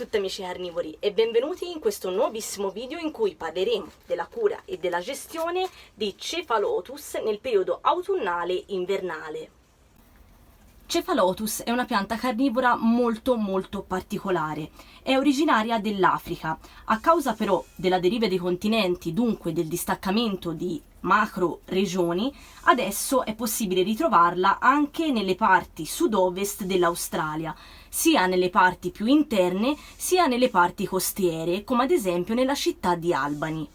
tutti amici carnivori e benvenuti in questo nuovissimo video in cui parleremo della cura e della gestione di Cephalotus nel periodo autunnale-invernale. Cephalotus è una pianta carnivora molto particolare. È originaria dell'Africa. A causa però della deriva dei continenti, dunque del distaccamento di macro regioni, adesso è possibile ritrovarla anche nelle parti sud-ovest dell'Australia, sia nelle parti più interne sia nelle parti costiere, come ad esempio nella città di Albany.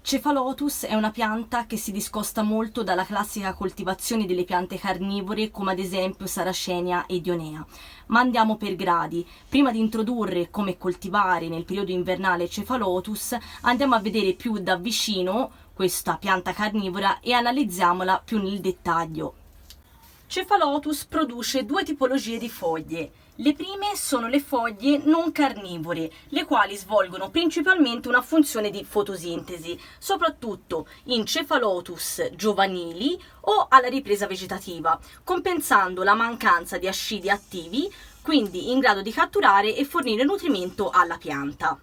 Cephalotus è una pianta che si discosta molto dalla classica coltivazione delle piante carnivore come ad esempio Sarracenia e Dionea, ma andiamo per gradi. Prima di introdurre come coltivare nel periodo invernale Cephalotus, andiamo a vedere più da vicino questa pianta carnivora e analizziamola più nel dettaglio. Cephalotus produce due tipologie di foglie. Le prime sono le foglie non carnivore, le quali svolgono principalmente una funzione di fotosintesi, soprattutto in Cephalotus giovanili o alla ripresa vegetativa, compensando la mancanza di ascidi attivi, quindi in grado di catturare e fornire nutrimento alla pianta.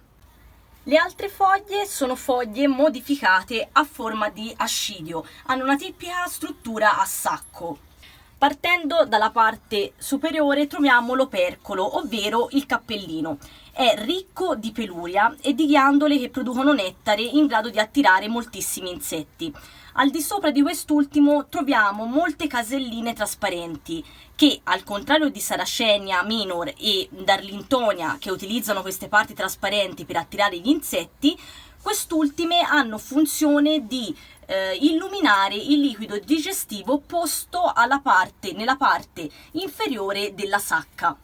Le altre foglie sono foglie modificate a forma di ascidio, hanno una tipica struttura a sacco. Partendo dalla parte superiore troviamo l'opercolo, ovvero il cappellino. È ricco di peluria e di ghiandole che producono nettare in grado di attirare moltissimi insetti. Al di sopra di quest'ultimo troviamo molte caselline trasparenti che, al contrario di Sarracenia minor e Darlingtonia, che utilizzano queste parti trasparenti per attirare gli insetti, quest'ultime hanno funzione di illuminare il liquido digestivo posto nella parte inferiore della sacca.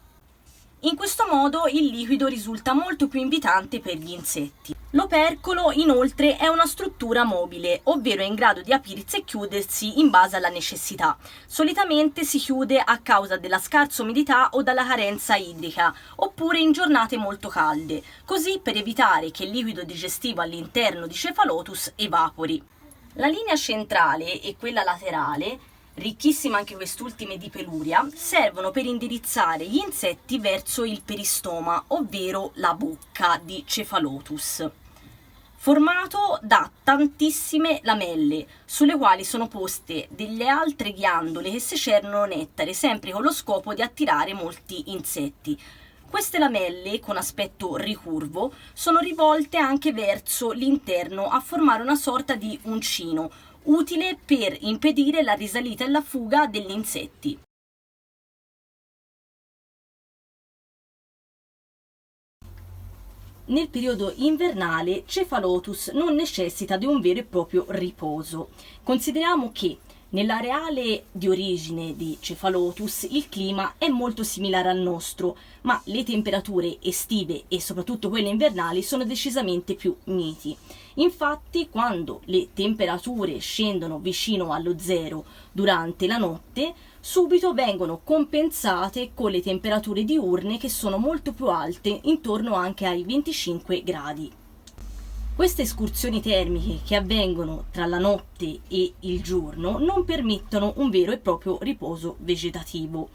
In questo modo il liquido risulta molto più invitante per gli insetti. L'opercolo inoltre è una struttura mobile, ovvero è in grado di aprirsi e chiudersi in base alla necessità. Solitamente si chiude a causa della scarsa umidità o dalla carenza idrica, oppure in giornate molto calde, così per evitare che il liquido digestivo all'interno di Cephalotus evapori. La linea centrale e quella laterale, ricchissime anche quest'ultime di peluria, servono per indirizzare gli insetti verso il peristoma, ovvero la bocca di Cephalotus, formato da tantissime lamelle, sulle quali sono poste delle altre ghiandole che secernono nettare, sempre con lo scopo di attirare molti insetti. Queste lamelle, con aspetto ricurvo, sono rivolte anche verso l'interno a formare una sorta di uncino, utile per impedire la risalita e la fuga degli insetti. Nel periodo invernale Cephalotus non necessita di un vero e proprio riposo. Consideriamo che nell'areale di origine di Cephalotus il clima è molto similare al nostro, ma le temperature estive e soprattutto quelle invernali sono decisamente più miti. Infatti, quando le temperature scendono vicino allo zero durante la notte, subito vengono compensate con le temperature diurne che sono molto più alte, intorno anche ai 25 gradi. Queste escursioni termiche che avvengono tra la notte e il giorno non permettono un vero e proprio riposo vegetativo.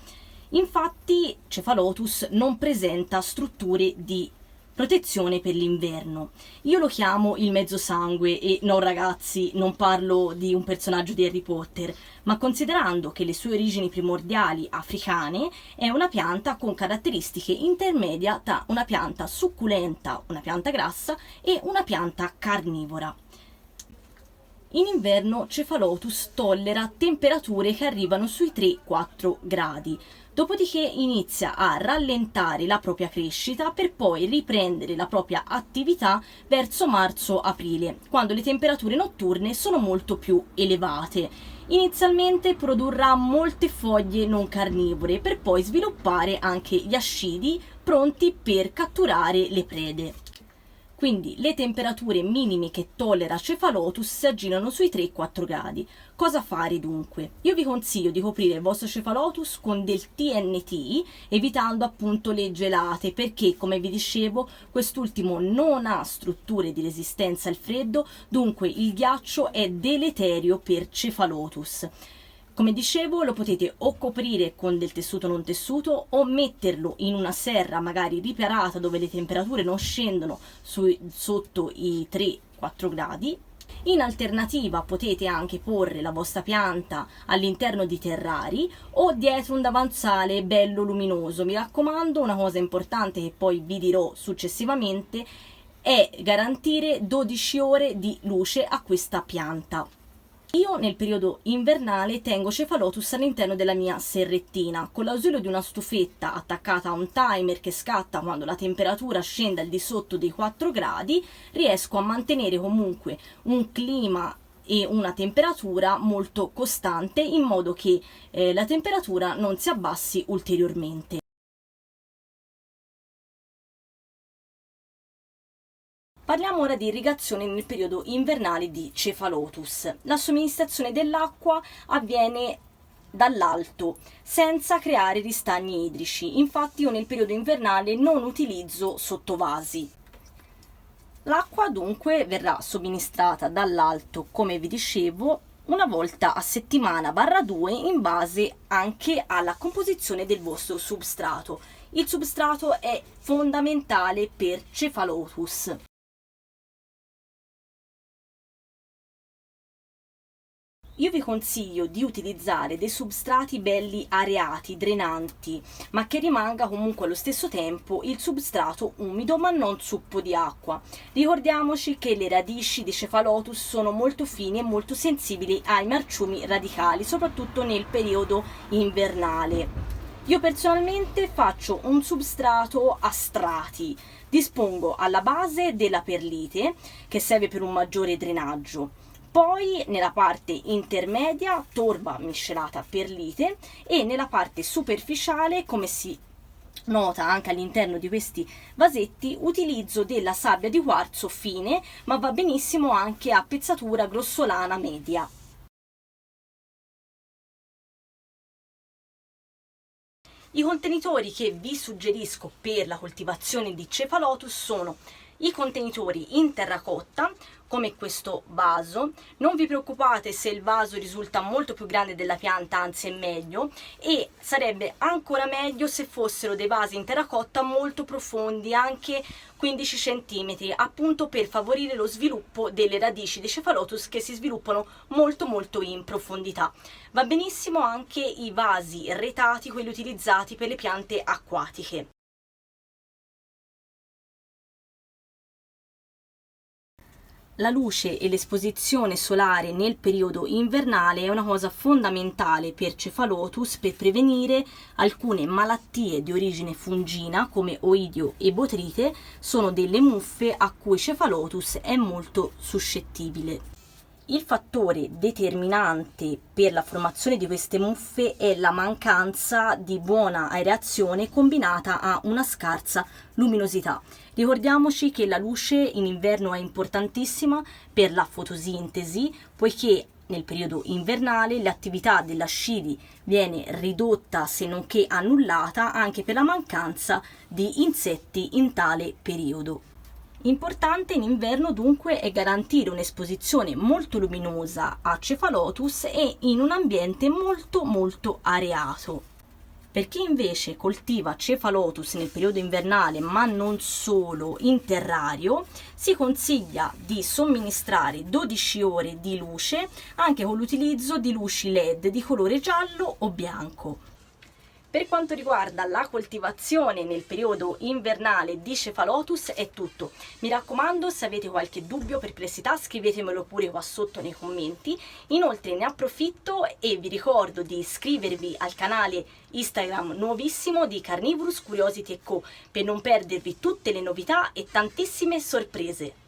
Infatti, Cephalotus non presenta strutture di protezione per l'inverno. Io lo chiamo il mezzo sangue e no ragazzi, non parlo di un personaggio di Harry Potter, ma considerando che le sue origini primordiali africane è una pianta con caratteristiche intermedia tra una pianta succulenta, una pianta grassa e una pianta carnivora. In inverno Cephalotus tollera temperature che arrivano sui 3-4 gradi, dopodiché inizia a rallentare la propria crescita per poi riprendere la propria attività verso marzo-aprile, quando le temperature notturne sono molto più elevate. Inizialmente produrrà molte foglie non carnivore per poi sviluppare anche gli ascidi pronti per catturare le prede. Quindi le temperature minime che tollera Cephalotus si aggirano sui 3-4 gradi. Cosa fare dunque? Io vi consiglio di coprire il vostro Cephalotus con del TNT, evitando appunto le gelate, perché come vi dicevo quest'ultimo non ha strutture di resistenza al freddo, dunque il ghiaccio è deleterio per Cephalotus. Come dicevo, lo potete o coprire con del tessuto non tessuto o metterlo in una serra magari riparata dove le temperature non scendono sotto i 3-4 gradi. In alternativa potete anche porre la vostra pianta all'interno di terrari o dietro un davanzale bello luminoso. Mi raccomando, una cosa importante che poi vi dirò successivamente è garantire 12 ore di luce a questa pianta. Io nel periodo invernale tengo Cephalotus all'interno della mia serrettina con l'ausilio di una stufetta attaccata a un timer che scatta quando la temperatura scende al di sotto dei 4 gradi. Riesco a mantenere comunque un clima e una temperatura molto costante in modo che la temperatura non si abbassi ulteriormente. Parliamo ora di irrigazione nel periodo invernale di Cephalotus. La somministrazione dell'acqua avviene dall'alto, senza creare ristagni idrici. Infatti io nel periodo invernale non utilizzo sottovasi. L'acqua dunque verrà somministrata dall'alto, come vi dicevo, una volta a settimana/2 in base anche alla composizione del vostro substrato. Il substrato è fondamentale per Cephalotus. Io vi consiglio di utilizzare dei substrati belli areati, drenanti, ma che rimanga comunque allo stesso tempo il substrato umido ma non zuppo di acqua. Ricordiamoci che le radici di Cephalotus sono molto fini e molto sensibili ai marciumi radicali, soprattutto nel periodo invernale. Io personalmente faccio un substrato a strati. Dispongo alla base della perlite, che serve per un maggiore drenaggio. Poi nella parte intermedia torba miscelata perlite e nella parte superficiale, come si nota anche all'interno di questi vasetti, utilizzo della sabbia di quarzo fine, ma va benissimo anche a pezzatura grossolana media. I contenitori che vi suggerisco per la coltivazione di Cephalotus sono i contenitori in terracotta, come questo vaso. Non vi preoccupate se il vaso risulta molto più grande della pianta, anzi è meglio, e sarebbe ancora meglio se fossero dei vasi in terracotta molto profondi, anche 15 cm, appunto per favorire lo sviluppo delle radici di Cephalotus che si sviluppano molto in profondità. Va benissimo anche i vasi retati, quelli utilizzati per le piante acquatiche. La luce e l'esposizione solare nel periodo invernale è una cosa fondamentale per Cephalotus per prevenire alcune malattie di origine fungina come oidio e botrite. Sono delle muffe a cui Cephalotus è molto suscettibile. Il fattore determinante per la formazione di queste muffe è la mancanza di buona aerazione combinata a una scarsa luminosità. Ricordiamoci che la luce in inverno è importantissima per la fotosintesi, poiché nel periodo invernale l'attività della scidi viene ridotta se non che annullata anche per la mancanza di insetti in tale periodo. Importante in inverno dunque è garantire un'esposizione molto luminosa a Cephalotus e in un ambiente molto areato. Per chi invece coltiva Cephalotus nel periodo invernale, ma non solo, in terrario, si consiglia di somministrare 12 ore di luce anche con l'utilizzo di luci LED di colore giallo o bianco. Per quanto riguarda la coltivazione nel periodo invernale di Cephalotus è tutto. Mi raccomando, se avete qualche dubbio o perplessità scrivetemelo pure qua sotto nei commenti. Inoltre ne approfitto e vi ricordo di iscrivervi al canale Instagram nuovissimo di Carnivorous Curiosity & Co per non perdervi tutte le novità e tantissime sorprese.